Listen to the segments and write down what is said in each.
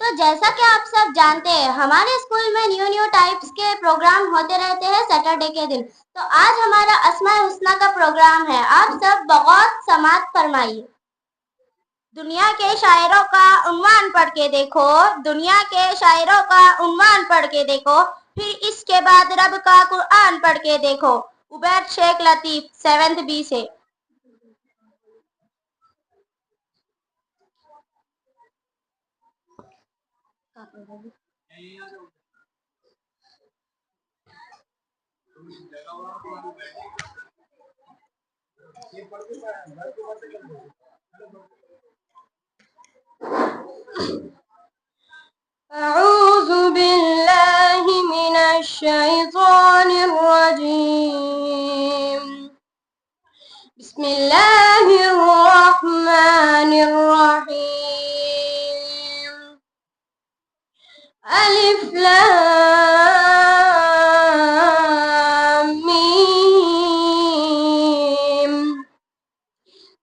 तो जैसा कि आप सब जानते हैं, हमारे स्कूल में न्यू न्यू टाइप्स के प्रोग्राम होते रहते हैं सैटरडे के दिन। तो आज हमारा अस्माए हुस्ना का प्रोग्राम है। आप सब बहुत समात फरमाइए। दुनिया के शायरों का उन्वान पढ़ के देखो, दुनिया के शायरों का उन्वान पढ़ के देखो, फिर इसके बाद रब का कुरान पढ़ के देखो। उबैद शेख लतीफ 7th बी से। أعوذ بالله من الشيطان الرجيم. بسم الله الرحمن الرحيم. ألف لام ميم.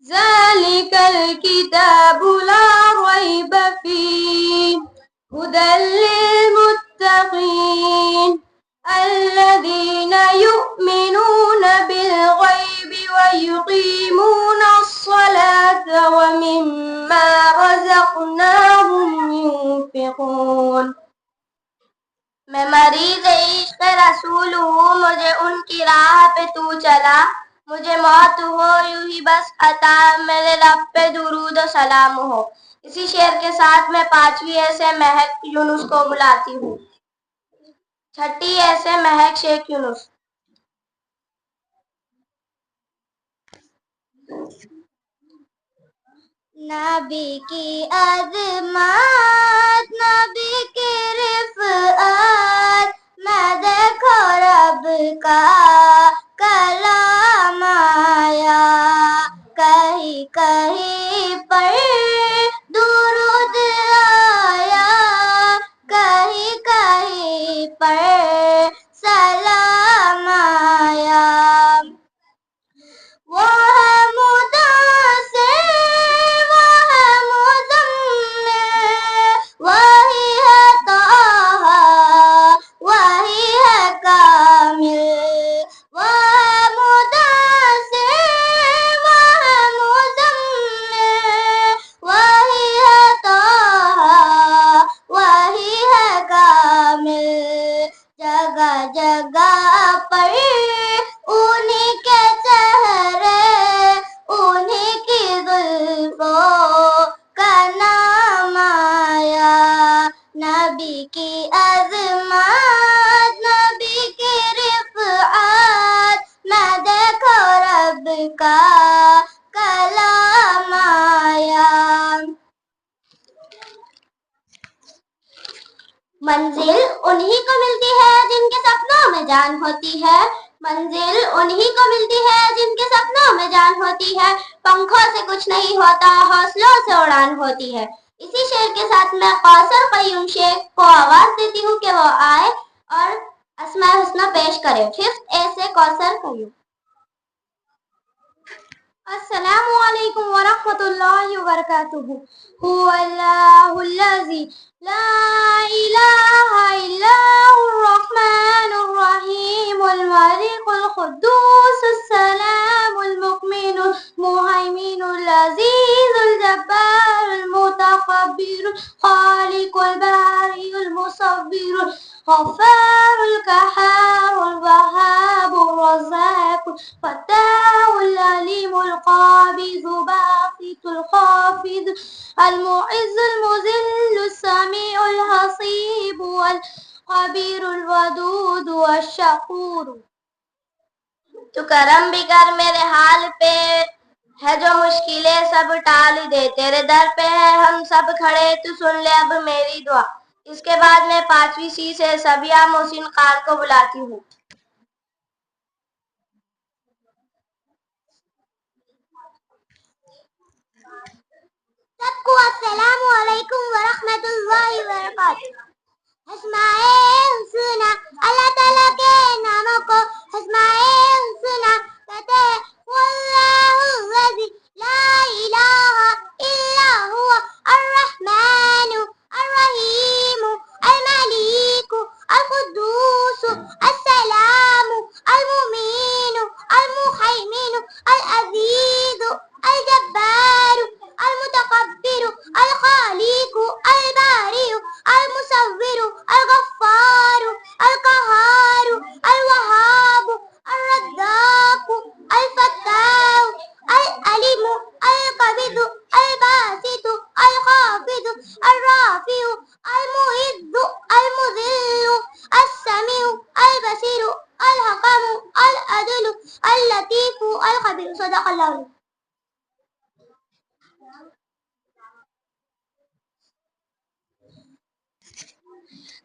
ذلك الكتاب لا ريب فيه هدى للمتقين الذين يؤمنون بالغيب ويقيمون الصلاة ومما رزقناهم ينفقون. मैं मरीज इश्क रसूल हूँ, मुझे उनकी राह पे तू चला। मुझे मौत हो यूं ही बस अता, मेरे रब पे दुरूद और सलाम हो। इसी शेर के साथ मैं 5वीं ऐसे महक यूनुस को बुलाती हूँ। 6ठी ऐसे महक शेख यूनुस। नबी की अज़मत, नबी की रिफ़अत, मैं देखो रब का कलाम आया। कहीं कहीं पर दुरूद आया, कहीं कहीं पर सलाम आया। वो है मुदासिर, वो है मुज़म्मिल, वही है ताहा, वही है कामिल। वो है मुदासिर, वो है मुज़म्मिल, वही है ताहा, वही है कामिल। जगह जगह पर उन्हीं के चेहरे, उन्हीं की जुल्फों का नाम आया। नबी की अज़मत, नबी की रिफ़अत, मैं देखो रब का कलाम आया। मंजिल उन्हीं को मिलती है जिनके सपनों में जान होती है। मंजिल उन्हीं को मिलती है जिनके सपनों में जान होती है। पंखों से कुछ नहीं होता, हौसलों से उड़ान होती है। इसी शेर के साथ मैं कौसर क़य्यूम शेख को आवाज देती हूँ कि वो आए और अस्माए हुस्ना पेश करे। 5th ए से कौसर क़य्यूम। अस्सलामु अलैकुम व रहमतुल्लाहि व बरकातुहू। हुवल्लाहुल्लज़ी ला इलाहा इल्ला हुर रहमानुर रहीमुल मलिकुल कुद्दूसुस सलामुल मुमिनुल मुहैमिनुल अज़ीज़ुल जब्बारुल मुतकब्बिरुल खालिकुल बारिउल मुसव्विरुल गफ्फारुल कहारुल वहाबुर रज़्ज़ाकुल फ़त्ताहुल अलीमुल क़ाबिज़ु बासितुल ख़ाफ़िज़ المعز المذل السميع الحصيب والخبير الودود والشكور। तू करम भी कर मेरे हाल पे, है जो मुश्किलें सब टाल दे। तेरे दर पे है हम सब खड़े, तू सुन ले अब मेरी दुआ। इसके बाद मैं 5वीं सी से सबिया मोहसिन खान को बुलाती हूँ। सबको अस्सलामु अलैकुम व रहमतुल्लाहि व बरकातुहू। अस्माए हुस्ना, अल्लाह ताला के नामों को अस्माए हुस्ना कहते हैं। वल्लाहुल्लज़ी ला इलाहा इल्ला हुवा अर्रहमानु अर्रहीम।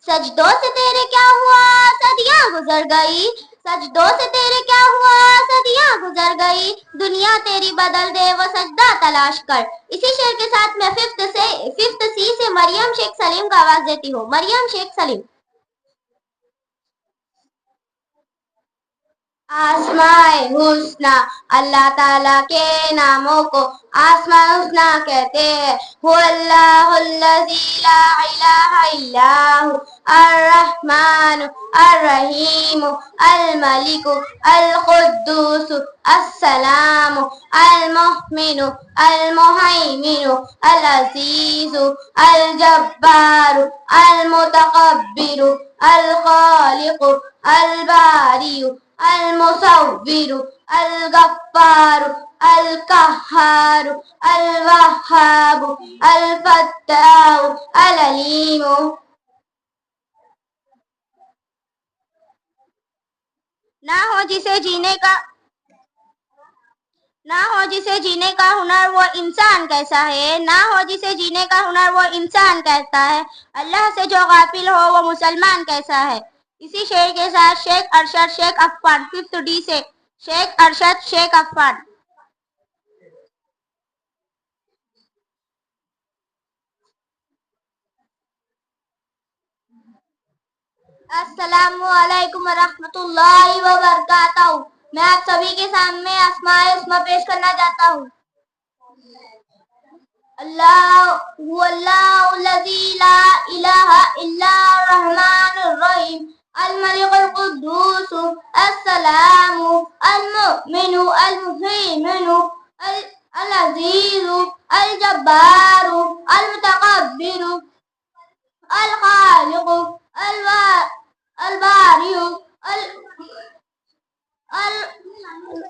सजदों से तेरे क्या हुआ सदियां गुजर गई, सजदों से तेरे क्या हुआ सदियां गुजर गई, दुनिया तेरी बदल दे वो सजदा तलाश कर। इसी शेर के साथ मैं फिफ्थ सी से मरियम शेख सलीम को आवाज देती हूँ। मरियम शेख सलीम। आसमाए हुस्ना, अल्लाह ताला के नामों को आसमाए हुस्ना कहते हैं। हुवल्लाहुल्लज़ी ला इलाहा इल्ला हु, अर्रहमान अर्रहीम, अल मलिक अल कुद्दूस अस्सलाम, अल मुहमिन अल मुहैमिन अल अजीज अल जब्बार अल मुतकब्बिर अल खालिक अल बारी अल मुसव्विर अल गफ्फार अल कहार अल वहाब अल फत्ताह अल अलीम। ना हो जिसे जीने का हुनर वो इंसान कैसा है, ना हो जिसे जीने का हुनर वो इंसान कैसा है, अल्लाह से जो गाफिल हो वो मुसलमान कैसा है। इसी शेर के साथ शेख अरशद शेख अफान फिफ्थ डी से शेख अरशद शेख अफान। अस्सलामु अलैकुम वरहमतुल्लाहि वबरकातुहू। मैं आप सभी के सामने अस्माए हुस्ना पेश करना चाहता हूँ। अल्लाहुल्लज़ी ला इलाहा इल्ला रहमानुर रहीम, अल मलिकुल कुद्दूस अस्सलामु अल मुमिनु अल मुहैमिनु अल अजीजु अल जब्बारु अल मुतकब्बिरु अल खालिकु अल बारिउ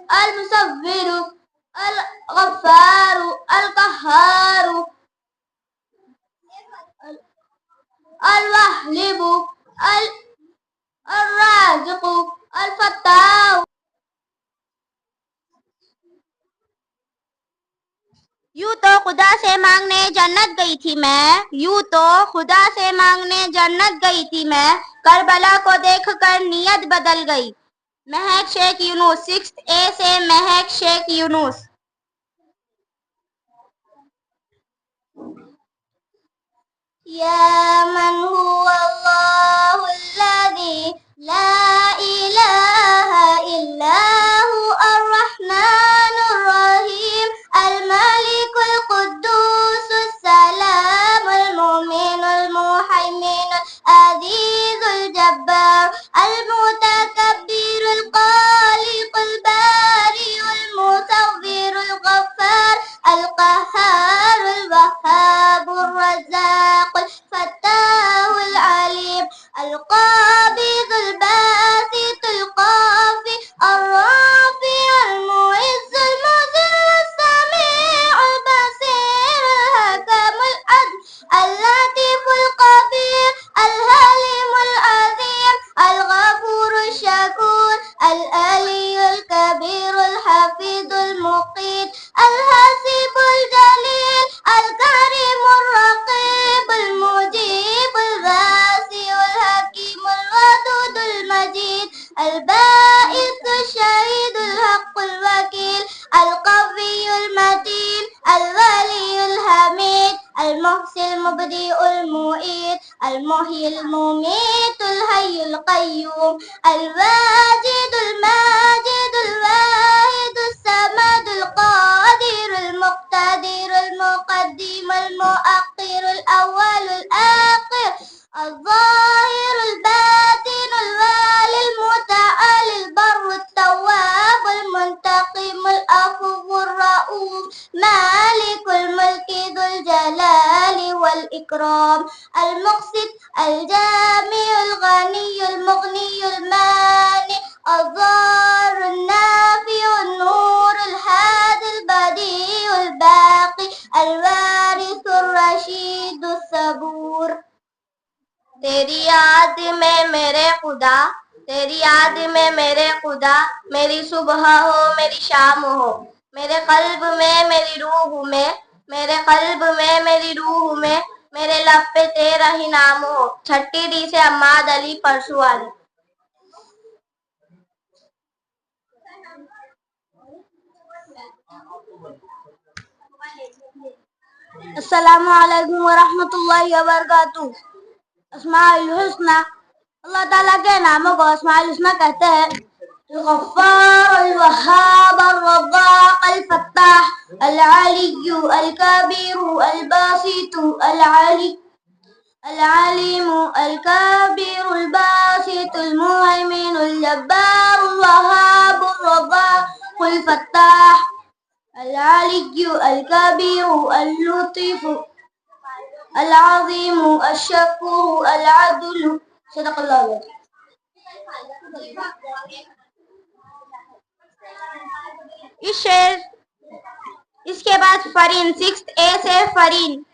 अल मुसव्विरु अल गफ्फारु अल कहारु अल वाहिबु अल राज़िकु अल फत्ताह। यूं तो खुदा से मांगने जन्नत गई थी मैं, करबला को देखकर नियत बदल गई। महक शेख यूनुस सिक्स्थ ए से महक शेख यूनुस। या मन हुवल्लाहुल्लज़ी ला इलाहा इल्ला हु अर्रहमानुर रहीम, अल मलिकुल कुद्दूसुस सलामुल मुमिनुल मुहैमिनुल अज़ीजुल जब्बार अल मुतकब्बिरुल खालिकुल बारिउल मुसव्विरुल गफ्फार अल कहारुल वहाबुर रज़्ज़ाकुल फत्ताहुल अलीम, अल क़ाबिज़ुल बासितुल क़ाफ़ि अर्राफ़िउल मुइज़्ज़ुल मुज़िल्लुस समीउल बसीरुल हकीमुल अदल अल लतीफ़ुल ख़बीर अल हलीमुल अज़ीम अल गफूरुश शकूर अल अलीयुल कबीरुल हफीज़ुल मुक़ीत अल हसीबुल जलील अल करीमुर रक़ीबुल मुजीबुल वासिउल हकीमुल वदूदुल मजीद अल बाइसुश शहीदुल हक़्क़ुल वकील अल क़वियुल मतीन अल वलियुल हमीद अल मुहसिल मुबदिउल मुईद अल मुहयिल मुमीतुल हय्युल क़य्यूम अल वाजिदुल माजिदुल वाहिदुस समदुल क़ादिरुल मुक़्तदिरुल मुक़द्दिमुल मुअख़्खिरुल अव्वलुल आख़िर अल ज़ाहिरुल बातिनुल वालिल मुतअल्लिल बर्रुत तव्वाबुल मुंतक़िमुल अफ़ुव्वुर रऊफ़ मालिकुल मुल्कि ज़ुल जलाली वल इकराम अल मुक़सित अल जामिउल गनियुल मुग़नियुल मानि अज़्ज़ारुन नाफ़िउन नूरुल हादिल बदीउल बाक़ी अल वारिसुर रशीदुस सबूर। तेरी याद में मेरे खुदा मेरी सुबह हो मेरी शाम हो, मेरे कल्ब में मेरी रूह में मेरे कल्ब में, मेरी रूह में, मेरे लब पे तेरा ही नाम हो। 30D से अम्माद अली परसू वाले। अस्सलामु अलैकुम वरहमतुल्लाहि वबरकातुहू। अस्माउल हुस्ना, अल्लाह ताला के नामों को अस्माउल हुस्ना कहते हैं। गफ्फार, अल वहाब, अल रज़्ज़ाक़, अल फत्ताह, अल अलिय्यु, अल कबीर, अल बासितु, अल अली, अल अलीम, अल कबीर, अल बासित, अल मुहैमिन, अल जब्बार, अल वहाब, अल रज़्ज़ाक़, अल फत्ताह, अल अलिय्यु, अल कबीर, अल लतीफ, अल अज़ीम, अल शकूर, अल अदल। सदक़ल्लाहु अलैहि। इस शेर, इसके बाद फरीन, 6A से फरीन।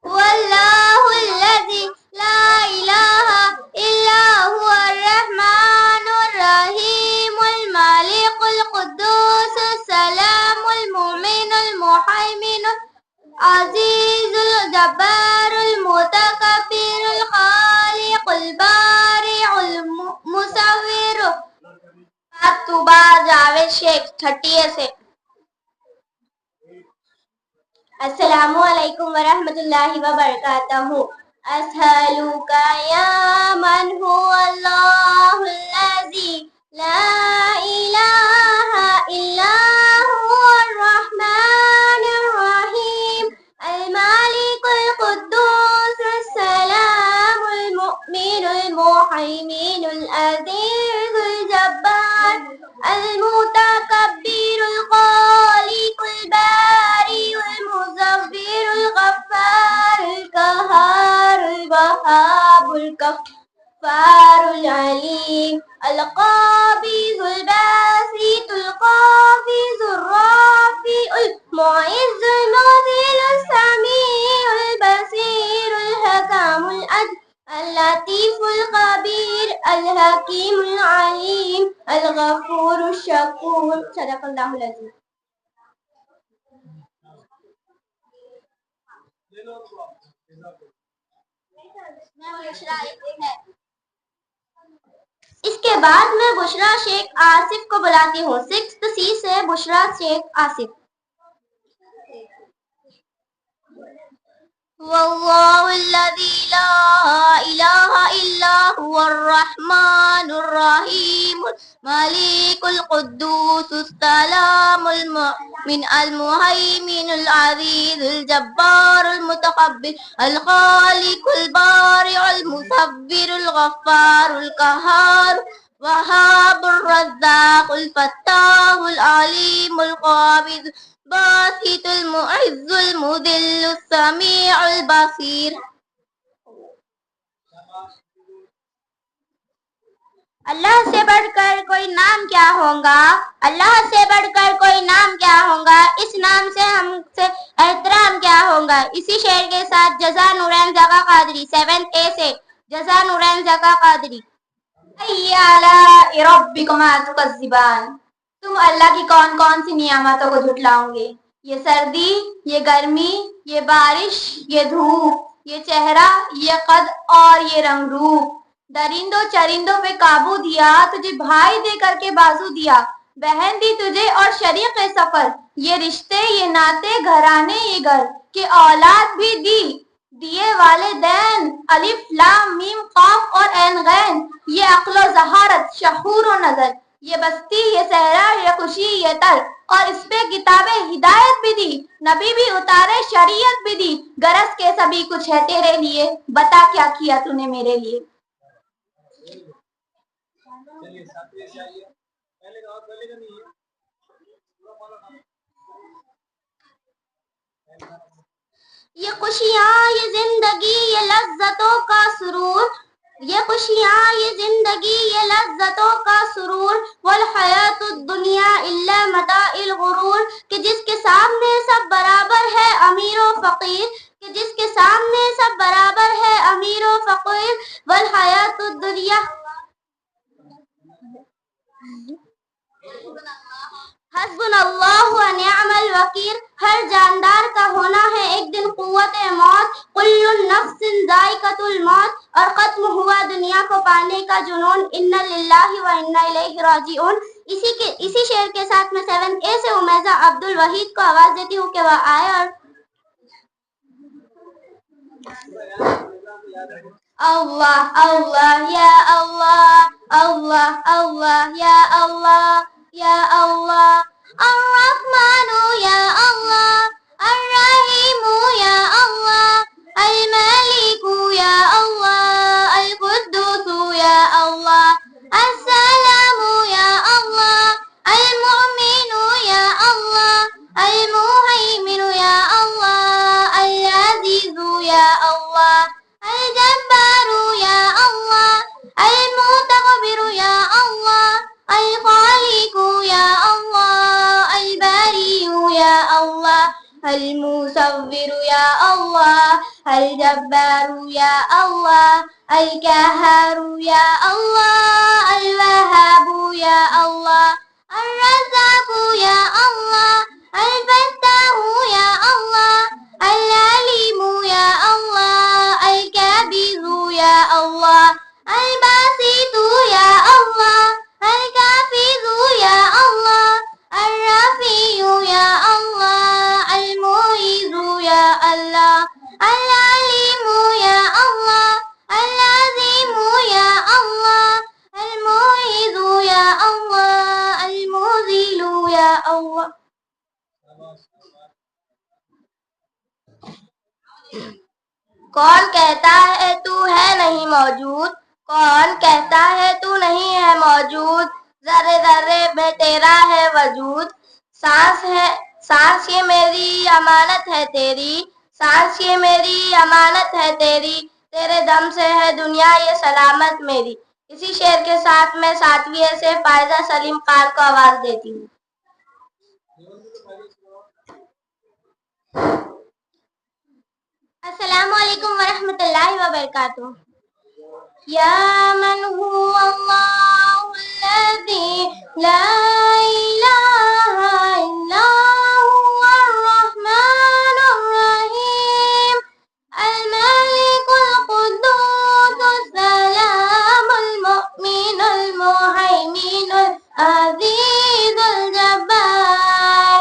वल्लाहुल्लज़ी ला इलाहा इल्ला हुवर रहमानुर रहीमुल मालिकुल कुद्दूसुस सलामुल मुमिनुल मुहैमिनुल अज़ीजुल जब्बारुल मुतकब्बिरुल खालिकुल बारिउल मुसव्विर। तुबा जावेद शेख 30A से। अस्सलामु अलैकुम वरहमतुल्लाहि वबरकातुहू। अस्हलुका या मन हुवल्लाहुल्लज़ी ला इलाहा इल्ला हुवर रहमानुर रहीम अल मालिकुल कुद्दूसुस सलामुल मुमिनुल मुहैमिनुल अज़ीजुल जब्बार अल मुतकब्बिरुल खालिकुल बारिउल मुसव्विरुल गफ्फारुल कहारुल वहाबुल गफ्फारुल अलीम अल क़ाबिज़ुल बासितुल क़ाबिज़ुर राफ़िउल मुइज़्ज़ुल मुज़िलुस समीउल बसीरुल हकामुल अदल अल लतीफ़ुल ख़बीर अल हकीमुल अलीम अल गफ़ूरुश शकूर। सदक़ल्लाहुल अज़ीम। इसके बाद मैं बुशरा शेख आसिफ को बुलाती हूँ। 6C से बुशरा शेख आसिफ। वल्लाहुल्लज़ी ला इलाहा इल्ला हुवर रहमानुर रहीम मालिकुल कुद्दूसुस सलामुल मुमिन अल मुहैमिनुल अज़ीजुल जब्बारुल मुतकब्बिर अल खालिकुल बारिउल मुसव्विरुल गफ्फारुल कहार वहाबुर रज़्ज़ाक़ुल फत्ताहुल अलीमुल क़ाबिज़ बासितुल मुइज़्ज़ुल मुदिल्लुस समीउल बसीर। अल्लाह से बढ़कर कोई नाम क्या होगा, अल्लाह से बढ़कर कोई नाम क्या होगा, इस नाम से हमसे एहतराम क्या होगा। इसी शेर के साथ जज़ा नूरैन ज़का क़ादरी 7A से जज़ा नूरैन ज़का क़ादरी। तुम अल्लाह की कौन कौन सी नियामतों को झुटलाओगे। ये सर्दी, ये गर्मी, ये बारिश, ये धूप, ये चेहरा, ये कद और ये रंग रूप। दरिंदों चरिंदों पे काबू दिया, तुझे भाई दे करके बाजू दिया। बहन दी तुझे और शरीक सफर, ये रिश्ते ये नाते घराने ये घर के औलाद भी दी। दिए वाले दैन अलिफ लाम मीम काफ और ऐन गैन, ये अक्लो जहारत शहूर और नजर। ये बस्ती ये सहरा ये खुशी ये तर, और इस पे किताबें हिदायत भी दी। नबी भी उतारे शरीयत भी दी। गरज के सभी कुछ है तेरे लिए, बता क्या किया तूने मेरे लिए। ये खुशियाँ ये जिंदगी ये लज्जतों का सुरूर, ये खुशियाँ ये जिंदगी ये लज्जतों का सुरूर। वल हयातुद दुनिया इल्ला मताइल गुरूर, कि जिसके सामने सब बराबर है अमीर व फकीर, कि जिसके सामने सब बराबर है अमीर व फकीर। वल हयातुद दुनिया हस्बुनल्लाह व निअमल वकील, हर जानदार का होना है एक दिन कुव्वत मौत। कुल्लुन नफ्सिन जायकातुल मौत, और खत्म हुआ दुनिया को पाने का जुनून। इन्ना लिल्लाहि व इन्ना इलैहि राजिऊन। इसी शेर के साथ मैं 7A से उमैजा अब्दुल वहीद को आवाज देती हूँ कि वह आए और अल्लाह अल्लाह या अल्लाह, अल्लाह अल्लाह या अल्लाह, या अल्लाह। अर्रहमानु या अल्लाह, अर्रहीमु या अल्लाह, अल-मालिकु या अल्लाह, अल-कुद्दूसु या अल्लाह, अस्सलामु या अल्लाह, अल-मुमिनु या अल्लाह, अल-मुहैमिनु या अल्लाह, अल-अज़ीज़ु या अल्लाह, अल-जब्बारु या अल्लाह, अल-मुतकब्बिरु या अल्लाह, अल-खालिकु या अल्लाह, अल-बारिउ या अल्लाह, अल-मुसव्विरु या अल्लाह, अल-जब्बारु या अल्लाह, अल-कहहारु या अल्लाह, अल-वहाबु या अल्लाह, अर-रज़्ज़ाक़ु या अल्लाह, अल-फत्ताहु या अल्लाह, अल-अलीमु या अल्लाह, अल-काबिज़ु या अल्लाह, अल-बासितु या अल्लाह, अल-काफ़िज़ु या अल्लाह, अर-रफ़ीउ या अल्लाह, अल-मुईज़ु या अल्लाह, अल-अलीमु या अल्लाह, अल-अज़ीमु या अल्लाह, अल-मुईज़ु या अल्लाह, अल-मुज़िलु या अल्लाह। कौन कहता है तू है नहीं मौजूद, कौन कहता है तू नहीं है मौजूद, जर्रे जर्रे में तेरा है वजूद। सांस ये मेरी अमानत है तेरी, सांस ये मेरी अमानत है तेरी, तेरे दम से है दुनिया ये सलामत मेरी। इसी शेर के साथ मैं 7वीं से फायजा सलीम खान को आवाज देती हूँ। अस्सलामु अलैकुम वरहमतुल्लाहि वबरकातुहू। या मन हुवा अल्लाहुल्लज़ी ला इलाहा इल्ला हुवर रहमानुर रहीम, अल मलिकुल कुद्दूसुस सलामुल मुमिनुल मुहैमिनुल अज़ीज़ुल जब्बार,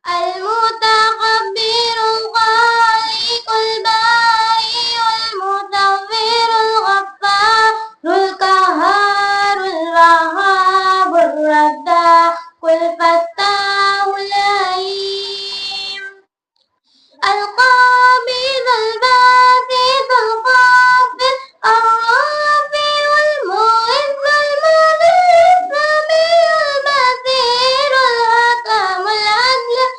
अल मुतकब्बिरुल खालिकुल बारिउल मुसव्विरुल गफ्फारुल कहहारुल वहाबुर रज़्ज़ाक़ुल फत्ताहुल अलीम, अल-क़ाबिज़ुल बासितुल क़ाबिज़, अर्राफ़िउल मुइज़्ज़ुल मुज़िल्लुस समीउल बसीरुल हकीमुल अदल,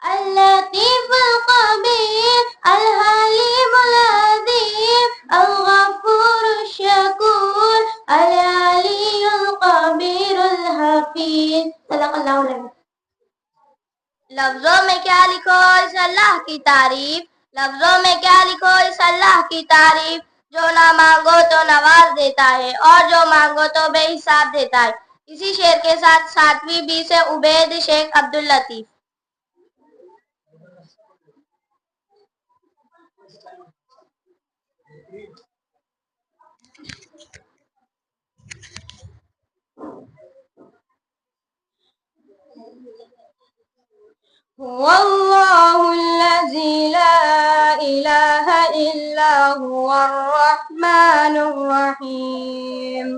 अल-लतीफ़ुल ख़बीर, अल-हलीमुल अज़ीम, अल-गफ़ूरुश शकूर, अल-अलीयुल कबीरुल हफ़ीज़। सल्लल्लाहु अलैहि वसल्लम। लफ्जों में क्या लिखो इस अल्लाह की तारीफ, लफ्जों में क्या लिखो इस अल्लाह की तारीफ, जो ना मांगो तो नवाज देता है और जो मांगो तो बेहिसाब देता है। इसी शेर के साथ 7वीं बी से उबैद शेख अब्दुल लतीफ। हुवल्लाहुल्लज़ी ला इलाहा इल्ला हुवर रहमानुर रहीम,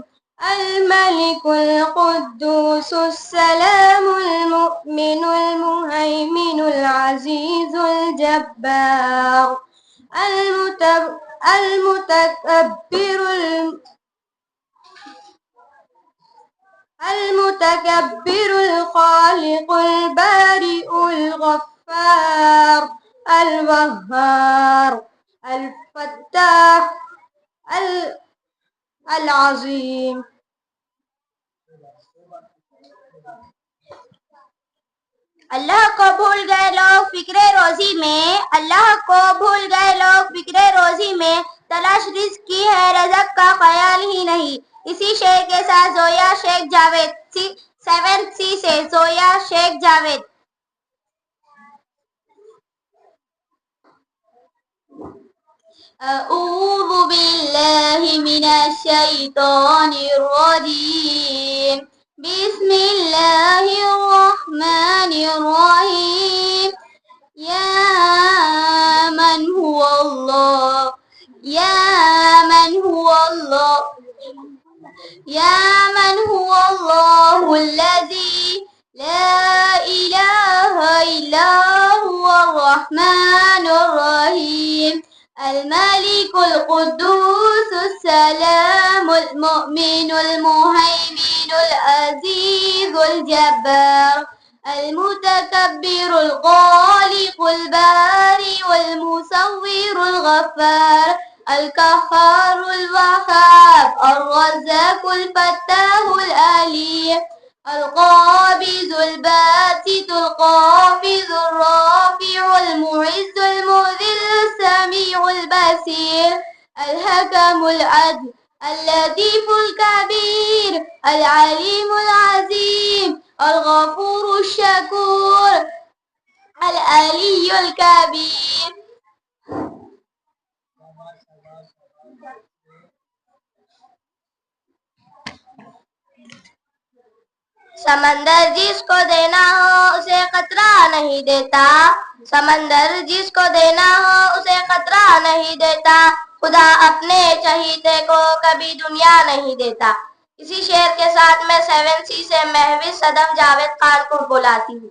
अल मलिकुल कुद्दूसुस सलामुल मुमिनुल मुहैमिनुल अज़ीज़ुल जब्बार, अल मुतकब्बिरुल खालिकुल बारिउल गफ्फार, अल वह्हार, अल फत्ताह, अल अज़ीम। अल्लाह को भूल गए लोग फिक्रे रोजी में, अल्लाह को भूल गए लोग फिक्रे रोजी में, तलाश रिज़्क़ की है रज़क़ का ख्याल ही नहीं। इसी शेर के साथ जोया शेख जावेद 7th C से सोया शेख जावेद। أعوذ بالله من الشيطان الرجيم بسم الله الرحمن الرحيم يا من هو الله يا من هو الله يا من هو الله الذي لا إله إلا هو الرحمن الرحيم الملك القدوس السلام المؤمن المهيمن العزيز الجبار المتكبر الخالق البارئ والمصور الغفار القهار الوهاب الرزاق الفتاح العليم القابض الباسط الخافض الرافع المعز المذل السميع البصير الحكم العدل اللطيف الكبير العليم العظيم الغفور الشكور العلي الكبير. समंदर जिसको देना हो उसे कतरा नहीं देता समंदर जिसको देना हो उसे कतरा नहीं देता खुदा अपने चहीते को कभी दुनिया नहीं देता। इसी शेर के साथ मैं 7C से महविज सदम जावेद खान को बुलाती हूँ।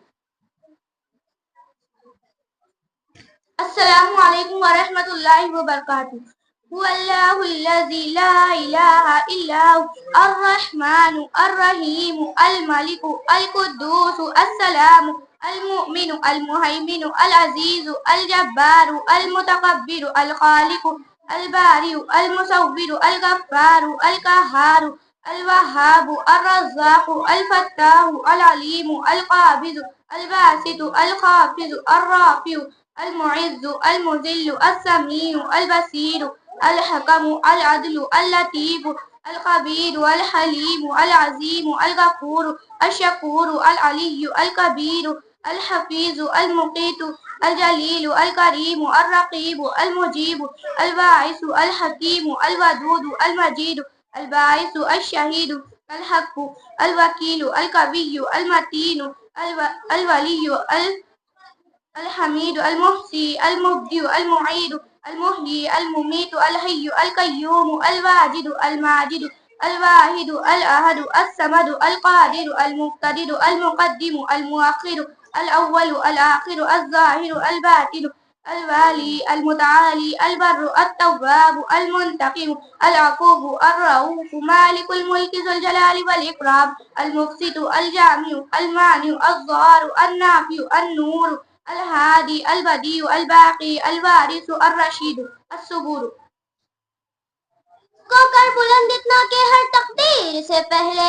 अस्सलामु अलैकुम व रहमतुल्लाहि व बरकातुहू। हुवल्लाहुल्लज़ी ला इलाहा इल्ला हु अर्रहमानु अर्रहीमु अलमलिकु अलकुद्दूसु अस्सलामु अलमुमिनु अलमुहैमिनु अलअज़ीज़ु अलजब्बारु अलमुतकब्बिरु अलखालिकु अलबारिउ अलमुसव्विरु अलगफ्फारु अलकहारु अलवहाबु अर्रज़्ज़ाक़ु अलफत्ताहु अलअलीमु अलक़ाबिज़ु अलबासितु अलख़ाफ़िज़ु अर्राफ़िउ المعز المذل السميع البصير الحكم العدل اللطيف الخبير الحليم العظيم الغفور الشكور العلي الكبير الحفيظ المقيت الجليل الكريم الرقيب المجيب الباعث الحكيم الودود المجيد الباعث الشهيد الحق الوكيل القوي المتين الولي الحميد المحصي المبدئ المعيد المحيي المميت الحي القيوم الواجد الماجد الواحد الأحد الصمد القادر المقتدر المقدم المؤخر الأول الآخر الظاهر الباطن الوالي المتعالي البر التواب المنتقم العفو الرؤوف مالك الملك ذو الجلال والإكرام المقسط الجامع المانع الظاهر النافع النور الهادي البديع الباقي الوارث الرشيد الصبور को कर बुलंद इतना के हर तकदीर से पहले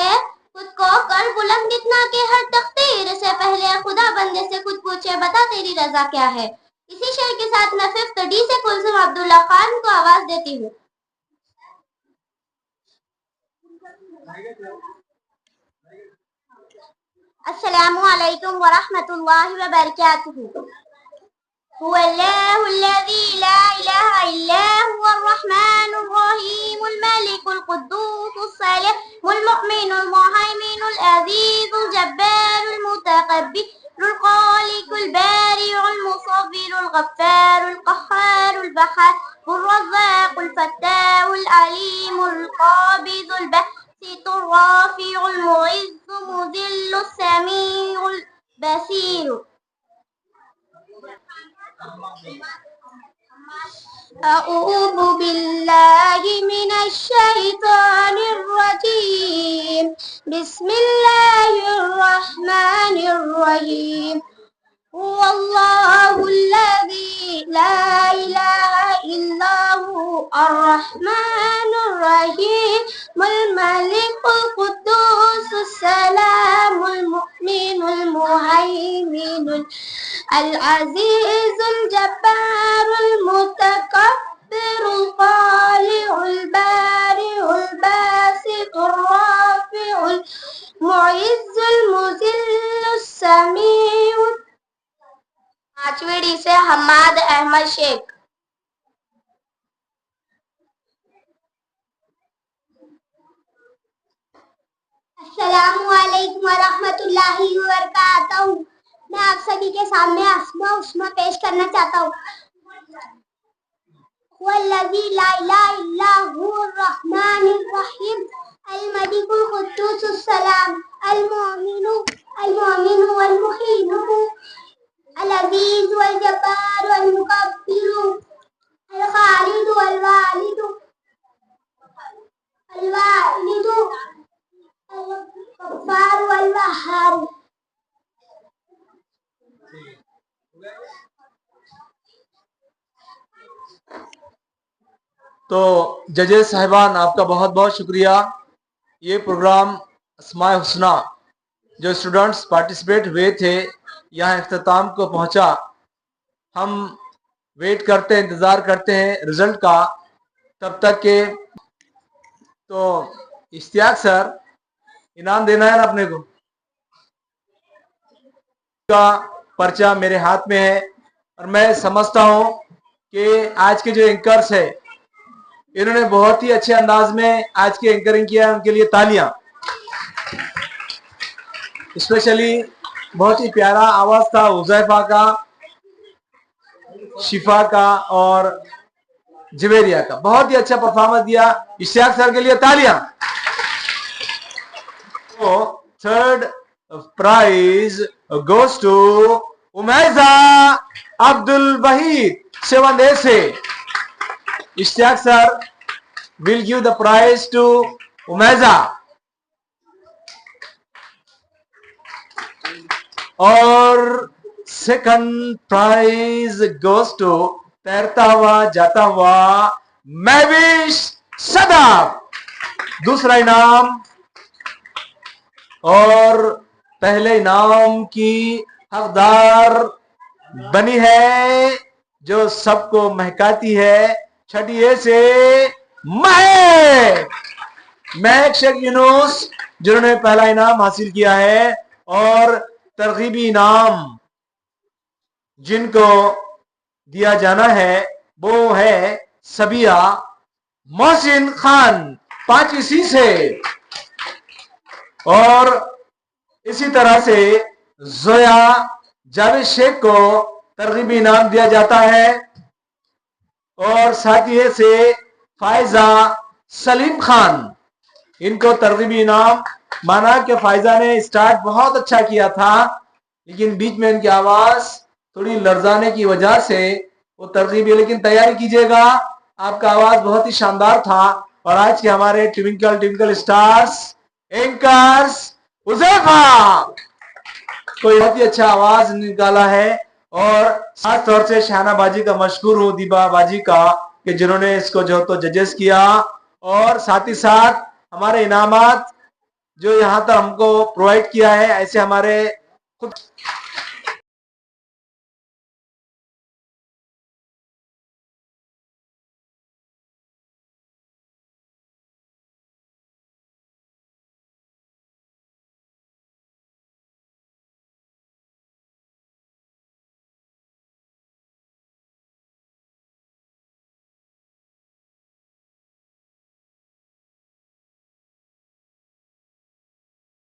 खुद को कर बुलंद इतना के हर तकदीर से पहले खुदा बंदे से खुद पूछे बता तेरी रजा क्या है। इसी शेर के साथ मैं 5th D से कुलसुम अब्दुल्ला खान को आवाज देती हूँ। अस्सलामु अलैकुम व रहमतुल्लाहि व बरकातुहू। हुवल्लाहुल्लज़ी ला इलाहा इल्ला हुवर रहमानुर रहीमुल मलिकुल कुद्दूसुस सलामुल मुमिनुल मुहैमिनुल अज़ीज़ुल जब्बारुल मुतकब्बिरुल खालिकुल बारिउल मुसव्विरुल गफ्फारुल qahharul wahhabur razzaqul fattahul alimul qabidul basitur rafi'ul mu'izzul mudhillus sami'ul basir. أعوذ بالله من الشيطان الرجيم بسم الله الرحمن الرحيم هو الله الذي لا إله إلا هو الرحمن الرحيم الملك القدوس السلام المؤمن المهيمن العزيز الجبار المتكبر الخالق البارئ الباسط الرافع मुइज़्ज़ुल मुज़िल्लुस समीउ। 5वीं डी से हम्माद अहमद शेख। अस्सलामुअलैकुम वरहमतुल्लाहि वबरकातुहू। मैं आप सभी के सामने अस्मा उस्मा पेश करना चाहता हूँ। वल्लज़ी ला इलाहा इल्ला हुवर रहमानिर रहीम अल मलिकुल कुद्दूसुस सलाम अल मुमिनु वल मुहीनु अल अज़ीज़ वल जब्बार वल मुकब्बिर अल खालिद वल वालिद अल गफ्फार वल वहार। तो जजेस साहिबान, आपका बहुत बहुत शुक्रिया। ये प्रोग्राम अस्माए हुस्ना जो स्टूडेंट्स पार्टिसिपेट हुए थे यहाँ इख्तिताम को पहुंचा। हम वेट करते हैं, इंतज़ार करते हैं रिजल्ट का तब तक के। तो इश्तियाक सर, इनाम देना है ना अपने को। का पर्चा मेरे हाथ में है और मैं समझता हूँ कि आज के जो एंकर्स है इन्होंने बहुत ही अच्छे अंदाज में आज की एंकरिंग किया है। उनके लिए तालियां। स्पेशली बहुत ही प्यारा आवाज था हुजैफा का, शिफा का और जवेरिया का। बहुत ही अच्छा परफॉर्मेंस दिया। इश्तियाक सर के लिए तालियां। तो third prize goes to Umaiza Abdul Waheed 7A से। Ishtiaq sir will give the prize to Umaiza. और सेकंड प्राइज गोज टू तैरता हुआ जाता हुआ महविश सदाब, दूसरा इनाम। और पहले इनाम की हकदार बनी है जो सबको महकाती है 6A से महक शेख यूनुस, जिन्होंने पहला इनाम हासिल किया है। और तरगीबी इनाम जिनको दिया जाना है वो है सबिया मोहसिन खान 5C से। और इसी तरह से जोया जावेद शेख को तरगीबी इनाम दिया जाता है। और साथिये से फायजा सलीम खान, इनको तरगीबी इनाम। माना कि फायजा ने स्टार्ट बहुत अच्छा किया था लेकिन बीच में इनकी आवाज थोड़ी लर्जाने की वजह से वो तरगीबी, लेकिन तैयारी कीजिएगा, आपका आवाज बहुत ही शानदार था। और आज के हमारे twinkle twinkle stars anchors Huzaifa तो बहुत ही अच्छा आवाज निकाला है। और खास तौर से शाहना बाजी का मशहूर हूँ, दीबा बाजी का, कि जिन्होंने इसको जो तो जजेस किया। और साथ ही साथ हमारे इनामात जो यहाँ तक हमको प्रोवाइड किया है, ऐसे हमारे खुद